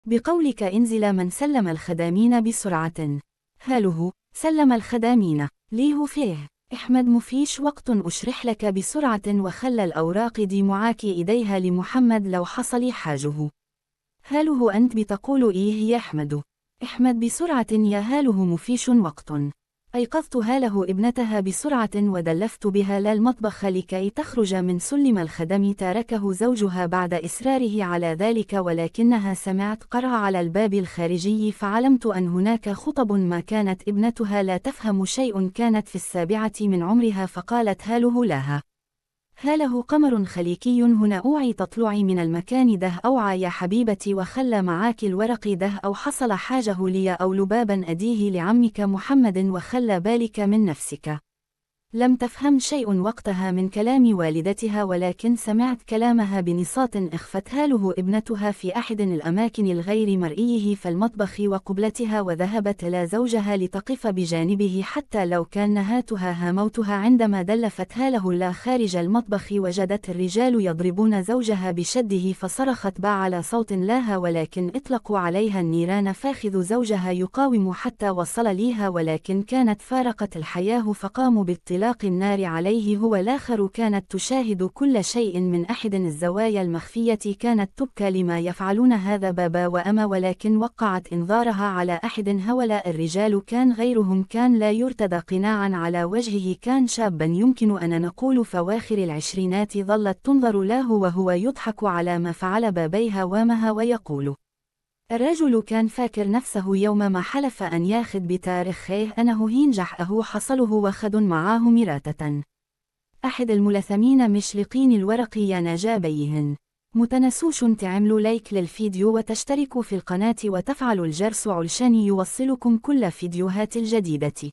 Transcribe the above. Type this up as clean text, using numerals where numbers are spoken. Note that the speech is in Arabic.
بقولك انزل من سلم الخدامين بسرعة. هاله سلم الخدامين ليه فيه. احمد مفيش وقت أشرح لك بسرعة وخلى الأوراق دي معاك إيديها لمحمد لو حصل حاجه. هاله أنت بتقول إيه يا أحمد؟ احمد بسرعة يا هاله مفيش وقت. أيقظت هاله ابنتها بسرعة ودلفت بها للمطبخ لكي تخرج من سلم الخدم تركه زوجها بعد إصراره على ذلك ولكنها سمعت قرع على الباب الخارجي فعلمت أن هناك خطب ما كانت ابنتها لا تفهم شيء كانت في 7 من عمرها فقالت هاله لها هاله قمر خليكي هنا أوعي تطلعي من المكان ده أوعى يا حبيبتي وخلى معاك الورق ده أو حصل حاجه لي أو لبابا أديه لعمك محمد وخلى بالك من نفسك. لم تفهم شيء وقتها من كلام والدتها ولكن سمعت كلامها بنصات اخفت هاله ابنتها في أحد الأماكن الغير مرئيه في المطبخ وقبلتها وذهبت إلى زوجها لتقف بجانبه حتى لو كان نهاتها هاموتها عندما دلفت هاله لا خارج المطبخ وجدت الرجال يضربون زوجها بشده فصرخت بأعلى صوت لها ولكن اطلقوا عليها النيران فاخذ زوجها يقاوم حتى وصل ليها ولكن كانت فارقت الحياة فقاموا باطلاق النار عليه هو الآخر كانت تشاهد كل شيء من أحد الزوايا المخفية كانت تبكى لما يفعلون هذا بابا وأما ولكن وقعت إنذارها على أحد هؤلاء الرجال كان غيرهم كان لا يرتدى قناعا على وجهه كان شابا يمكن أن نقول فواخر العشرينات ظلت تنظر له وهو يضحك على ما فعل بابيها وامها ويقول الرجل كان فاكر نفسه يوم ما حلف أن ياخذ بتاريخه أنه هينجح أهو حصله وخد معاه مراتة. أحد الملثمين مشلقين الورق يا نجابيهن. متنسوش تعملوا لايك للفيديو وتشتركوا في القناة وتفعلوا الجرس علشان يوصلكم كل فيديوهات الجديدة.